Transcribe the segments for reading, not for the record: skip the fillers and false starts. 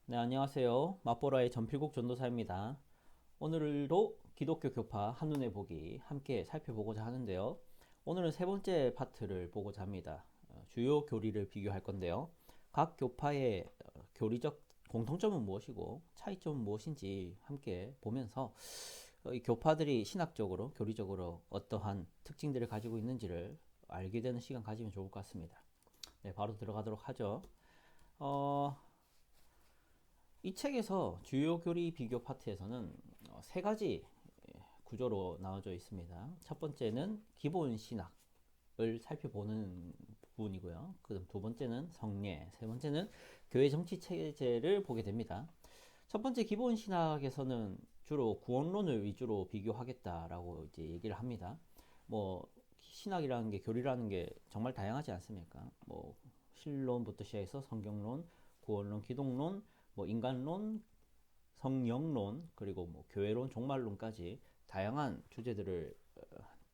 네, 안녕하세요. 맛보라의 전필국 전도사입니다. 오늘도 기독교 교파 한눈에 보기 함께 살펴보고자 하는데요. 오늘은 세 번째 파트를 보고자 합니다. 주요 교리를 비교할 건데요. 각 교파의 교리적 공통점은 무엇이고 차이점은 무엇인지 함께 보면서 이 교파들이 신학적으로, 교리적으로 어떠한 특징들을 가지고 있는지를 알게 되는 시간 가지면 좋을 것 같습니다. 네, 바로 들어가도록 하죠. 어, 이 책에서 주요 교리 비교 파트에서는 세 가지 구조로 나눠져 있습니다. 첫 번째는 기본 신학을 살펴보는 부분이고요. 그다음 두 번째는 성례, 세 번째는 교회 정치 체제를 보게 됩니다. 첫 번째 기본 신학에서는 주로 구원론을 위주로 비교하겠다라고 이제 얘기를 합니다. 뭐 신학이라는 게 교리라는 게 정말 다양하지 않습니까? 뭐 신론부터 시작해서 성경론, 구원론, 기독론, 뭐 인간론, 성령론, 그리고 뭐 교회론, 종말론까지 다양한 주제들을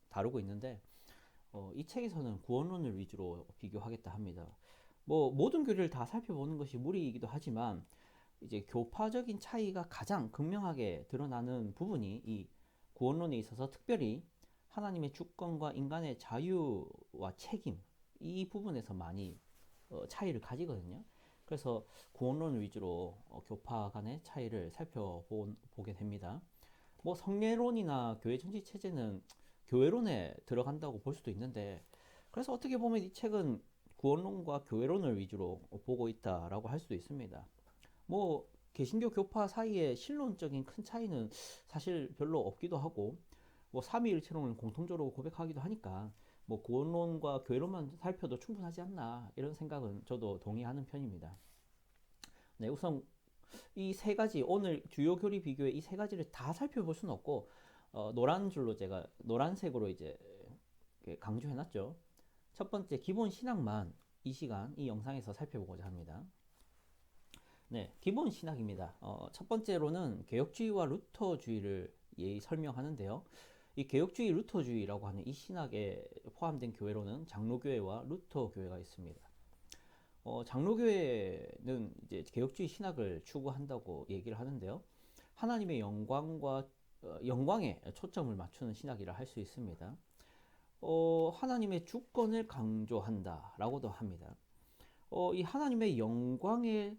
다루고 있는데 이 책에서는 구원론을 위주로 비교하겠다 합니다. 뭐 모든 교리를 다 살펴보는 것이 무리이기도 하지만 이제 교파적인 차이가 가장 극명하게 드러나는 부분이 이 구원론에 있어서 특별히 하나님의 주권과 인간의 자유와 책임 이 부분에서 많이 차이를 가지거든요. 그래서 구원론을 위주로 교파 간의 차이를 살펴보게 됩니다. 뭐 성례론이나 교회 전체 체제는 교회론에 들어간다고 볼 수도 있는데, 그래서 어떻게 보면 이 책은 구원론과 교회론을 위주로 보고 있다라고 할 수도 있습니다. 뭐 개신교 교파 사이에 신론적인 큰 차이는 사실 별로 없기도 하고, 뭐 삼위일체론을 공통적으로 고백하기도 하니까 뭐 구원론과 교회론만 살펴도 충분하지 않나 이런 생각은 저도 동의하는 편입니다. 네, 우선 이 세 가지 오늘 주요 교리 비교의 이 세 가지를 다 살펴볼 수는 없고 노란 줄로 제가 노란색으로 이제 강조해놨죠. 첫 번째 기본 신학만 이 시간 이 영상에서 살펴보고자 합니다. 네, 기본 신학입니다. 첫 번째로는 개혁주의와 루터주의를 설명하는데요. 이 개혁주의 루터주의라고 하는 이 신학에 포함된 교회로는 장로교회와 루터교회가 있습니다. 장로교회는 이제 개혁주의 신학을 추구한다고 얘기를 하는데요. 하나님의 영광과 영광에 초점을 맞추는 신학이라 할 수 있습니다. 하나님의 주권을 강조한다라고도 합니다. 이 하나님의 영광에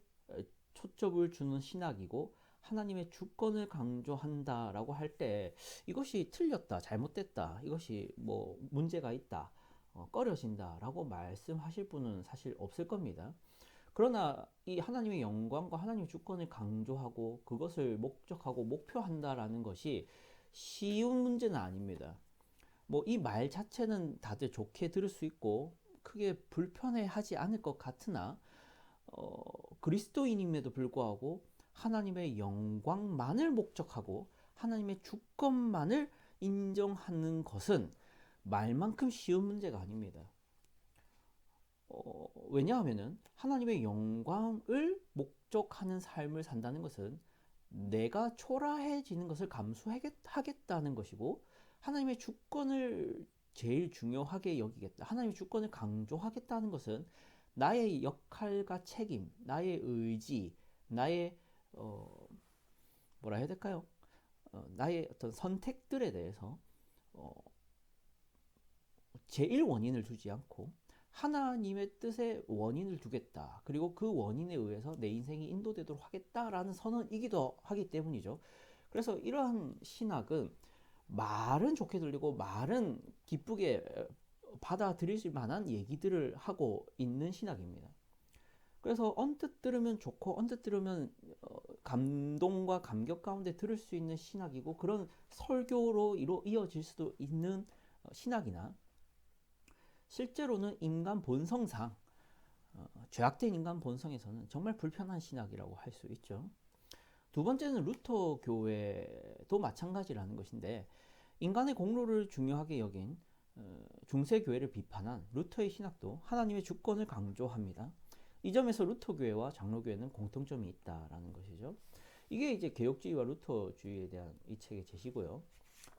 초점을 주는 신학이고 하나님의 주권을 강조한다라고 할 때 이것이 틀렸다, 잘못됐다, 이것이 뭐 문제가 있다, 꺼려진다라고 말씀하실 분은 사실 없을 겁니다. 그러나 이 하나님의 영광과 하나님의 주권을 강조하고 그것을 목적하고 목표한다라는 것이 쉬운 문제는 아닙니다. 뭐 이 말 자체는 다들 좋게 들을 수 있고 크게 불편해하지 않을 것 같으나 그리스도인임에도 불구하고 하나님의 영광만을 목적하고 하나님의 주권만을 인정하는 것은 말만큼 쉬운 문제가 아닙니다. 왜냐하면은 하나님의 영광을 목적하는 삶을 산다는 것은 내가 초라해지는 것을 감수하겠다는 것이고 하나님의 주권을 제일 중요하게 여기겠다. 하나님의 주권을 강조하겠다는 것은 나의 역할과 책임, 나의 의지, 나의 어, 뭐라 해야 될까요? 나의 어떤 선택들에 대해서 어, 제일 원인을 두지 않고 하나님의 뜻에 원인을 두겠다. 그리고 그 원인에 의해서 내 인생이 인도되도록 하겠다라는 선언이기도 하기 때문이죠. 그래서 이러한 신학은 말은 좋게 들리고 말은 기쁘게 받아들일 만한 얘기들을 하고 있는 신학입니다. 그래서 언뜻 들으면 좋고 언뜻 들으면 감동과 감격 가운데 들을 수 있는 신학이고 그런 설교로 이어질 수도 있는 신학이나 실제로는 인간 본성상 죄악된 인간 본성에서는 정말 불편한 신학이라고 할 수 있죠. 두 번째는 루터 교회도 마찬가지라는 것인데 인간의 공로를 중요하게 여긴 중세 교회를 비판한 루터의 신학도 하나님의 주권을 강조합니다. 이 점에서 루터 교회와 장로 교회는 공통점이 있다라는 것이죠. 이게 이제 개혁주의와 루터주의에 대한 이 책의 제시고요.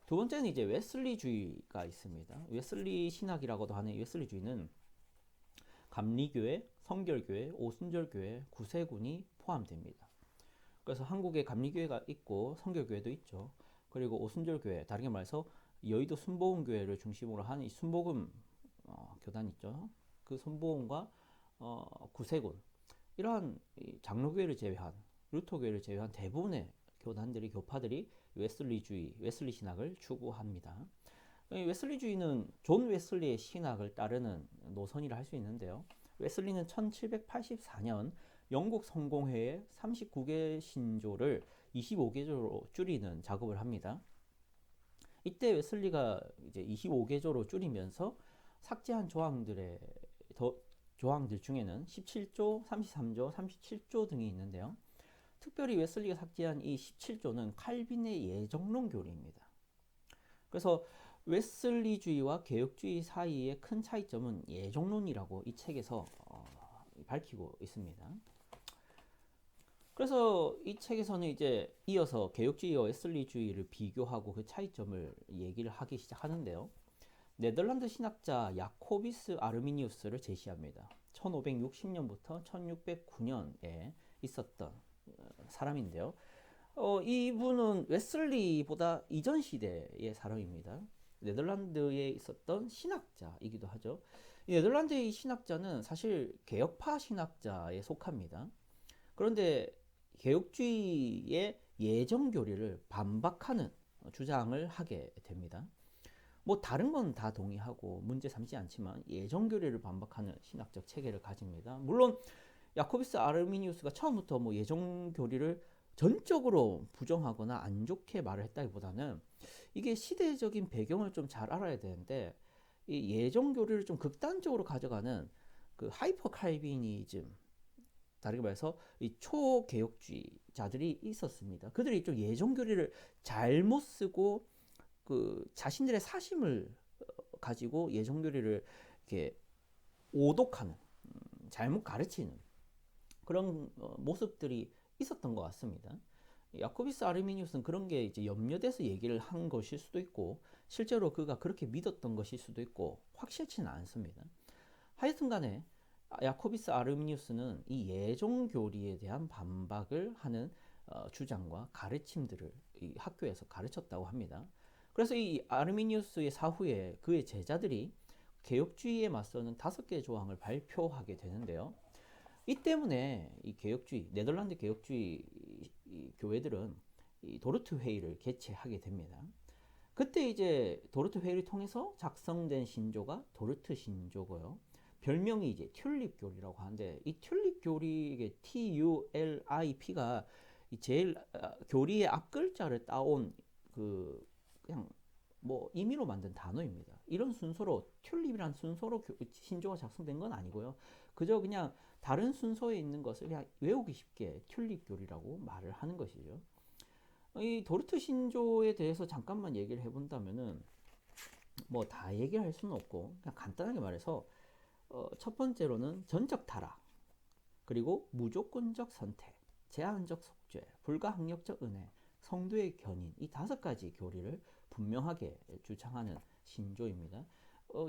두 번째는 이제 웨슬리주의가 있습니다. 웨슬리 신학이라고도 하는 웨슬리주의는 감리교회, 성결교회, 오순절교회, 구세군이 포함됩니다. 그래서 한국에 감리교회가 있고 성결교회도 있죠. 그리고 오순절교회, 다르게 말해서 여의도 순복음교회를 중심으로 하는 이 순복음 교단 있죠. 그 순복음과 구세군, 이러한 장로교회를 제외한, 루터교회를 제외한 대부분의 교단들이, 교파들이 웨슬리주의, 웨슬리 신학을 추구합니다. 이 웨슬리주의는 존 웨슬리의 신학을 따르는 노선이라 할 수 있는데요. 웨슬리는 1784년 영국 성공회의 39개 신조를 25개조로 줄이는 작업을 합니다. 이때 웨슬리가 이제 25개조로 줄이면서 삭제한 조항들 중에는 17조, 33조, 37조 등이 있는데요. 특별히 웨슬리가 삭제한 이 17조는 칼빈의 예정론 교리입니다. 그래서 웨슬리주의와 개혁주의 사이의 큰 차이점은 예정론이라고 이 책에서 밝히고 있습니다. 그래서 이 책에서는 이제 이어서 개혁주의와 웨슬리주의를 비교하고 그 차이점을 얘기를 하기 시작하는데요. 네덜란드 신학자 야코비스 아르미니우스를 제시합니다. 1560년부터 1609년에 있었던 사람인데요. 이분은 웨슬리보다 이전 시대의 사람입니다. 네덜란드에 있었던 신학자이기도 하죠. 네덜란드의 신학자는 사실 개혁파 신학자에 속합니다. 그런데 개혁주의의 예정 교리를 반박하는 주장을 하게 됩니다. 뭐 다른 건 다 동의하고 문제 삼지 않지만 예정 교리를 반박하는 신학적 체계를 가집니다. 물론 야코비스 아르미니우스가 처음부터 뭐 예정 교리를 전적으로 부정하거나 안 좋게 말을 했다기보다는 이게 시대적인 배경을 좀 잘 알아야 되는데, 이 예정 교리를 좀 극단적으로 가져가는 그 하이퍼 칼비니즘, 다르게 말해서 이 초개혁주의자들이 있었습니다. 그들이 좀 예정 교리를 잘못 쓰고 그 자신들의 사심을 가지고 예정 교리를 이렇게 오독하는, 잘못 가르치는 그런 모습들이 있었던 것 같습니다. 야코비스 아르미니우스는 그런 게 이제 염려돼서 얘기를 한 것일 수도 있고, 실제로 그가 그렇게 믿었던 것일 수도 있고, 확실치는 않습니다. 하여튼간에 야코비스 아르미니우스는 이 예종 교리에 대한 반박을 하는 주장과 가르침들을 이 학교에서 가르쳤다고 합니다. 그래서 이 아르미니우스의 사후에 그의 제자들이 개혁주의에 맞서는 5개의 조항을 발표하게 되는데요. 이 때문에 이 개혁주의, 네덜란드 개혁주의 교회들은 이 도르트 회의를 개최하게 됩니다. 그때 이제 도르트 회의를 통해서 작성된 신조가 도르트 신조고요. 별명이 이제 튤립 교리라고 하는데, 이 튤립 교리, TULIP가 제일 교리의 앞 글자를 따온 그 그냥 뭐 임의로 만든 단어입니다. 이런 순서로, 튤립이란 순서로 신조가 작성된 건 아니고요. 그저 그냥 다른 순서에 있는 것을 그냥 외우기 쉽게 튤립 교리라고 말을 하는 것이죠. 이 도르트 신조에 대해서 잠깐만 얘기를 해본다면은 뭐 다 얘기를 할 수는 없고, 그냥 간단하게 말해서 첫 번째로는 전적 타락, 그리고 무조건적 선택, 제한적 속죄, 불가항력적 은혜, 성도의 견인, 이 5가지 교리를 분명하게 주창하는 신조입니다.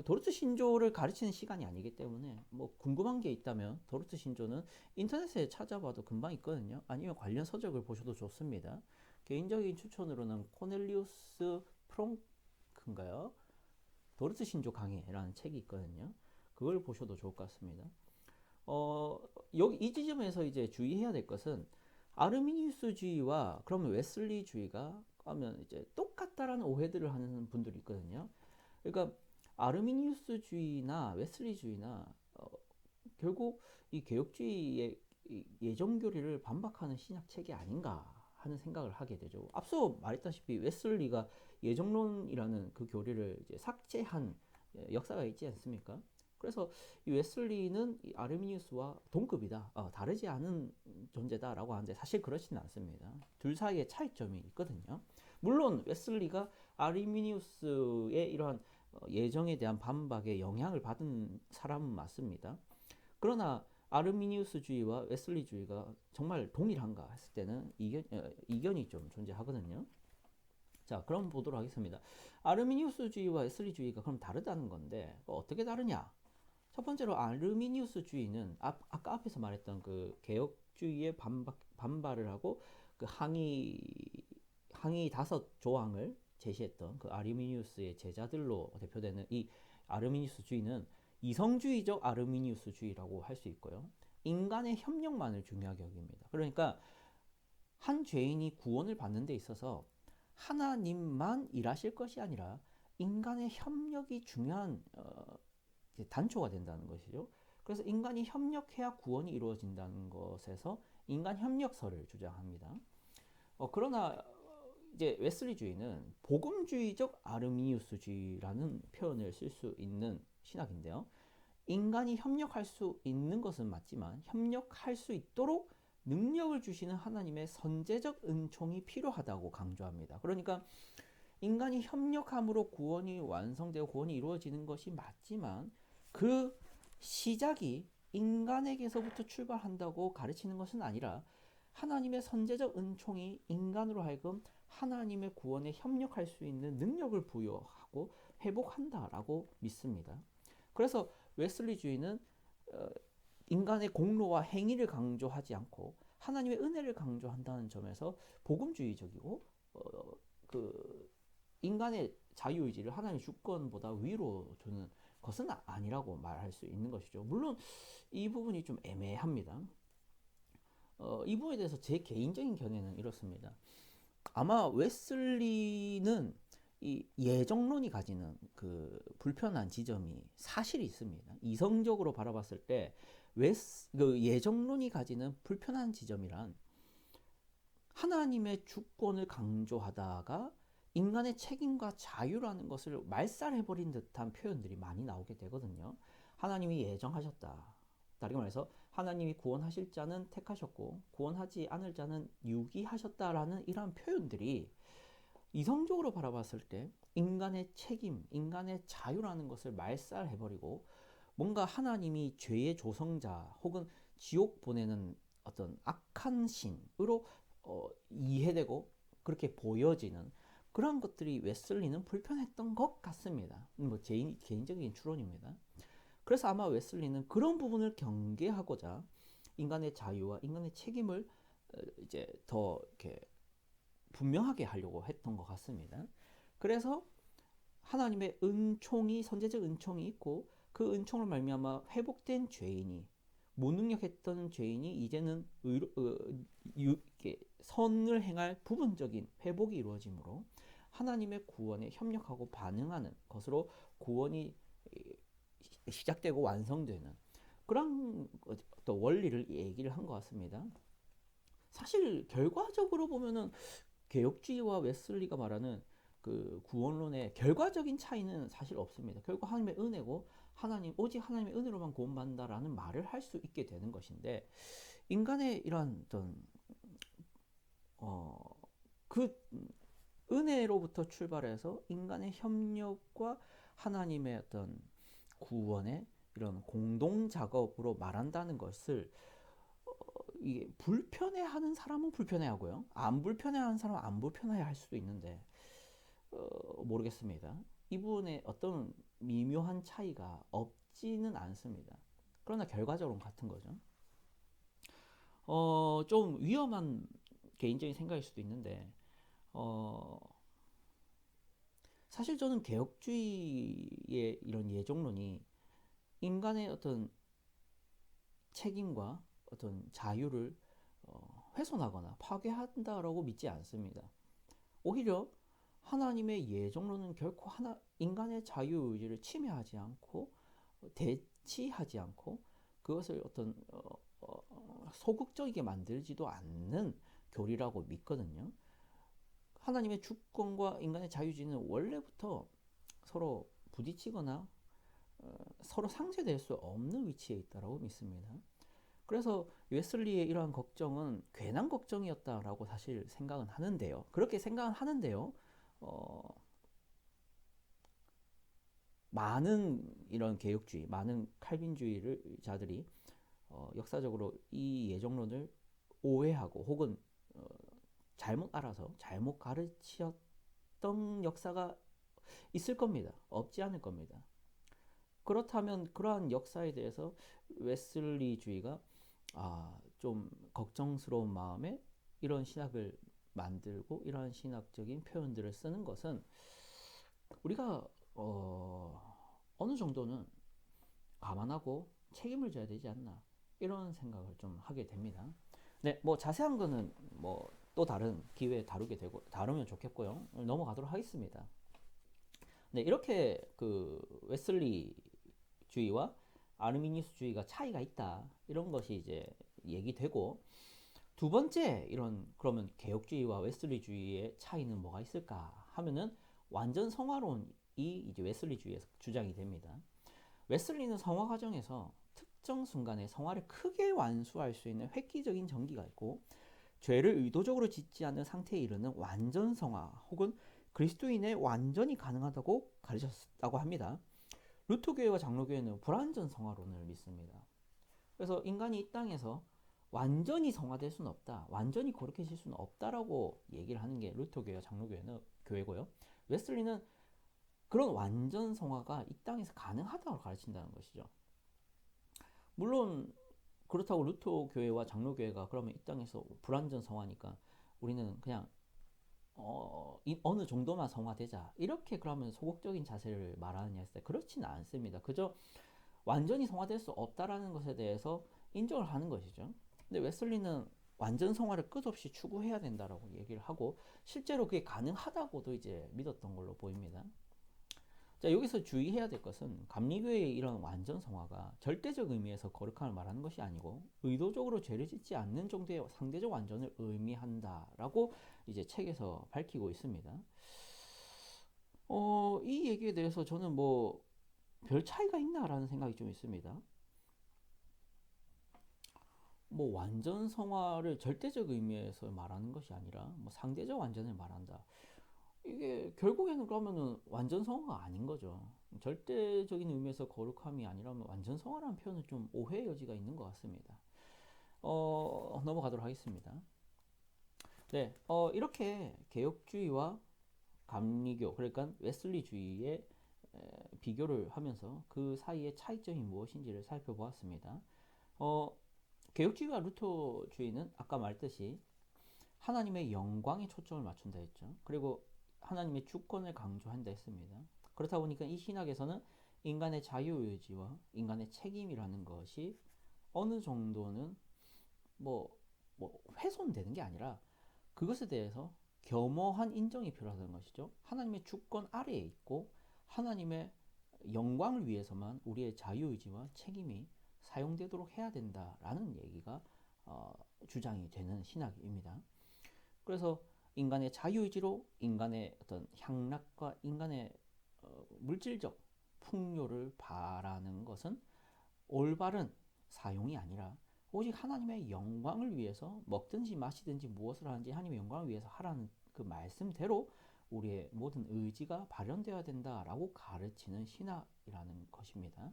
도르트 신조를 가르치는 시간이 아니기 때문에 뭐 궁금한 게 있다면 도르트 신조는 인터넷에 찾아봐도 금방 있거든요. 아니면 관련 서적을 보셔도 좋습니다. 개인적인 추천으로는 코넬리우스 프롱크인가요? 도르트 신조 강해라는 책이 있거든요. 그걸 보셔도 좋을 것 같습니다. 여기 이 지점에서 이제 주의해야 될 것은, 아르미니우스주의와 그러면 웨슬리주의가 하면 이제 똑같다라는 오해들을 하는 분들이 있거든요. 그러니까 아르미니우스주의나 웨슬리주의나 결국 이 개혁주의의 예정 교리를 반박하는 신학 책이 아닌가 하는 생각을 하게 되죠. 앞서 말했다시피 웨슬리가 예정론이라는 그 교리를 이제 삭제한 역사가 있지 않습니까? 그래서 이 웨슬리는 이 아르미니우스와 동급이다, 다르지 않은 존재다라고 하는데 사실 그렇지는 않습니다. 둘 사이에 차이점이 있거든요. 물론 웨슬리가 아르미니우스의 이러한 예정에 대한 반박에 영향을 받은 사람은 맞습니다. 그러나 아르미니우스주의와 웨슬리주의가 정말 동일한가 했을 때는 이견이 좀 존재하거든요. 자, 그럼 보도록 하겠습니다. 아르미니우스주의와 웨슬리주의가 그럼 다르다는 건데 어떻게 다르냐? 첫 번째로 아르미니우스주의는 아까 앞에서 말했던 그 개혁주의에 반발을 하고 그 항의 5조항을 제시했던 그 아르미니우스의 제자들로 대표되는 이 아르미니우스주의는 이성주의적 아르미니우스주의라고 할 수 있고요. 인간의 협력만을 중요하게 여깁니다. 그러니까 한 죄인이 구원을 받는 데 있어서 하나님만 일하실 것이 아니라 인간의 협력이 중요한 단초가 된다는 것이죠. 그래서 인간이 협력해야 구원이 이루어진다는 것에서 인간 협력설을 주장합니다. 그러나 이제 웨슬리주의는 복음주의적 아르미니우스주의라는 표현을 쓸 수 있는 신학인데요. 인간이 협력할 수 있는 것은 맞지만 협력할 수 있도록 능력을 주시는 하나님의 선제적 은총이 필요하다고 강조합니다. 그러니까 인간이 협력함으로 구원이 완성되고 구원이 이루어지는 것이 맞지만 그 시작이 인간에게서부터 출발한다고 가르치는 것은 아니라 하나님의 선제적 은총이 인간으로 하여금 하나님의 구원에 협력할 수 있는 능력을 부여하고 회복한다라고 믿습니다. 그래서 웨슬리주의는 인간의 공로와 행위를 강조하지 않고 하나님의 은혜를 강조한다는 점에서 복음주의적이고 그 인간의 자유의지를 하나님의 주권보다 위로 두는 것은 아니라고 말할 수 있는 것이죠. 물론 이 부분이 좀 애매합니다. 이 부분에 대해서 제 개인적인 견해는 이렇습니다. 아마 웨슬리는 이 예정론이 가지는 그 불편한 지점이 사실이 있습니다. 이성적으로 바라봤을 때 그 예정론이 가지는 불편한 지점이란 하나님의 주권을 강조하다가 인간의 책임과 자유라는 것을 말살해버린 듯한 표현들이 많이 나오게 되거든요. 하나님이 예정하셨다. 다르게 말해서 하나님이 구원하실 자는 택하셨고 구원하지 않을 자는 유기하셨다라는 이러한 표현들이 이성적으로 바라봤을 때 인간의 책임, 인간의 자유라는 것을 말살해버리고 뭔가 하나님이 죄의 조성자 혹은 지옥 보내는 어떤 악한 신으로 이해되고 그렇게 보여지는 그런 것들이 웨슬리는 불편했던 것 같습니다. 뭐 제 개인적인 추론입니다. 그래서 아마 웨슬리는 그런 부분을 경계하고자 인간의 자유와 인간의 책임을 이제 더 이렇게 분명하게 하려고 했던 것 같습니다. 그래서 하나님의 은총이 선제적 은총이 있고 그 은총을 말미암아 회복된 죄인이 무능력했던 죄인이 이제는 선을 행할 부분적인 회복이 이루어지므로 하나님의 구원에 협력하고 반응하는 것으로 구원이 시작되고 완성되는 그런 또 원리를 얘기를 한 것 같습니다. 사실 결과적으로 보면은 개혁주의와 웨슬리가 말하는 그 구원론의 결과적인 차이는 사실 없습니다. 결국 하나님의 은혜고 오직 하나님의 은혜로만 구원받는다라는 말을 할 수 있게 되는 것인데 인간의 이러한 어떤 그 은혜로부터 출발해서 인간의 협력과 하나님의 어떤 구원의 이런 공동 작업으로 말한다는 것을 이게 불편해하는 사람은 불편해하고요. 안 불편해하는 사람은 안 불편해할 수도 있는데 모르겠습니다. 이 부분에 어떤 미묘한 차이가 없지는 않습니다. 그러나 결과적으로는 같은 거죠. 좀 위험한 개인적인 생각일 수도 있는데 사실 저는 개혁주의의 이런 예정론이 인간의 어떤 책임과 어떤 자유를 훼손하거나 파괴한다라고 믿지 않습니다. 오히려 하나님의 예정론은 결코 인간의 자유의지를 침해하지 않고 대치하지 않고 그것을 어떤 소극적이게 만들지도 않는 교리라고 믿거든요. 하나님의 주권과 인간의 자유주의는 원래부터 서로 부딪히거나 서로 상쇄될 수 없는 위치에 있다고 믿습니다. 그래서 웨슬리의 이러한 걱정은 괜한 걱정이었다라고 사실 생각은 하는데요. 그렇게 생각은 하는데요. 많은 이런 개혁주의, 많은 칼빈주의자들이 역사적으로 이 예정론을 오해하고 혹은 잘못 알아서 잘못 가르치었던 역사가 있을 겁니다. 없지 않을 겁니다. 그렇다면 그러한 역사에 대해서 웨슬리주의가 좀 걱정스러운 마음에 이런 신학을 만들고 이러한 신학적인 표현들을 쓰는 것은 우리가 어느 정도는 감안하고 책임을 져야 되지 않나 이런 생각을 좀 하게 됩니다. 네, 뭐 자세한 거는 뭐 또 다른 기회에 다루면 좋겠고요. 넘어가도록 하겠습니다. 네, 이렇게 그 웨슬리주의와 아르미니우스주의가 차이가 있다 이런 것이 이제 얘기되고, 두 번째 이런 그러면 개혁주의와 웨슬리주의의 차이는 뭐가 있을까 하면은 완전 성화론이 이제 웨슬리주의에서 주장이 됩니다. 웨슬리는 성화 과정에서 특정 순간에 성화를 크게 완수할 수 있는 획기적인 전기가 있고, 죄를 의도적으로 짓지 않는 상태에 이르는 완전 성화 혹은 그리스도인의 완전이 가능하다고 가르쳤다고 합니다. 루터교회와 장로교회는 불완전 성화론을 믿습니다. 그래서 인간이 이 땅에서 완전히 성화될 수는 없다, 완전히 거룩해질 수는 없다라고 얘기를 하는 게 루터교회와 장로교회는 교회고요. 웨슬리는 그런 완전 성화가 이 땅에서 가능하다고 가르친다는 것이죠. 물론 그렇다고 루터 교회와 장로 교회가 그러면 이 땅에서 불완전 성화니까 우리는 그냥 어느 정도만 성화되자 이렇게 그러면 소극적인 자세를 말하느냐 했을 때 그렇지는 않습니다. 그저 완전히 성화될 수 없다라는 것에 대해서 인정을 하는 것이죠. 근데 웨슬리는 완전 성화를 끝없이 추구해야 된다라고 얘기를 하고, 실제로 그게 가능하다고도 이제 믿었던 걸로 보입니다. 자, 여기서 주의해야 될 것은 감리교회의 이런 완전 성화가 절대적 의미에서 거룩함을 말하는 것이 아니고 의도적으로 죄를 짓지 않는 정도의 상대적 완전을 의미한다라고 이제 책에서 밝히고 있습니다. 이 얘기에 대해서 저는 뭐 별 차이가 있나라는 생각이 좀 있습니다. 뭐 완전 성화를 절대적 의미에서 말하는 것이 아니라 뭐 상대적 완전을 말한다. 이게 결국에는 그러면은 완전 성화가 아닌 거죠. 절대적인 의미에서 거룩함이 아니라면 완전 성화라는 표현은 좀 오해의 여지가 있는 것 같습니다. 넘어가도록 하겠습니다. 네, 이렇게 개혁주의와 감리교, 그러니까 웨슬리주의의 비교를 하면서 그 사이의 차이점이 무엇인지를 살펴보았습니다. 어, 개혁주의와 루터주의는 아까 말했듯이 하나님의 영광에 초점을 맞춘다 했죠. 그리고 하나님의 주권을 강조한다 했습니다. 그렇다 보니까 이 신학에서는 인간의 자유의지와 인간의 책임이라는 것이 어느 정도는 뭐, 훼손되는 게 아니라 그것에 대해서 겸허한 인정이 필요하다는 것이죠. 하나님의 주권 아래에 있고 하나님의 영광을 위해서만 우리의 자유의지와 책임이 사용되도록 해야 된다라는 얘기가 주장이 되는 신학입니다. 그래서 인간의 자유의지로 인간의 어떤 향락과 인간의 물질적 풍요를 바라는 것은 올바른 사용이 아니라 오직 하나님의 영광을 위해서 먹든지 마시든지 무엇을 하는지 하나님의 영광을 위해서 하라는 그 말씀대로 우리의 모든 의지가 발현되어야 된다라고 가르치는 신학이라는 것입니다.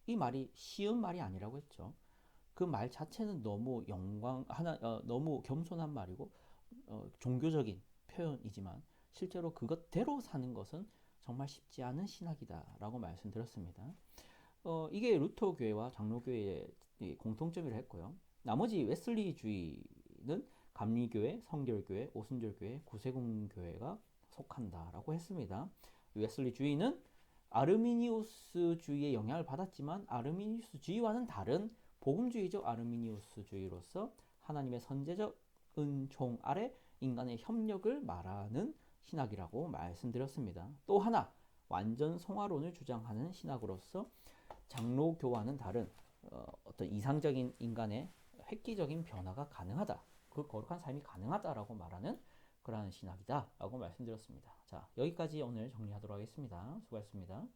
이 말이 쉬운 말이 아니라고 했죠. 그 말 자체는 너무 너무 겸손한 말이고 종교적인 표현이지만 실제로 그것대로 사는 것은 정말 쉽지 않은 신학이다라고 말씀드렸습니다. 이게 루터 교회와 장로 교회의 공통점이라 했고요. 나머지 웨슬리주의는 감리교회, 성결교회, 오순절교회, 구세군교회가 속한다라고 했습니다. 웨슬리주의는 아르미니우스주의의 영향을 받았지만 아르미니우스주의와는 다른 복음주의적 아르미니우스주의로서 하나님의 선제적 은총 아래 인간의 협력을 말하는 신학이라고 말씀드렸습니다. 또 하나 완전 성화론을 주장하는 신학으로서 장로교와는 다른 어떤 이상적인 인간의 획기적인 변화가 가능하다, 그 거룩한 삶이 가능하다라고 말하는 그러한 신학이다라고 말씀드렸습니다. 자, 여기까지 오늘 정리하도록 하겠습니다. 수고하셨습니다.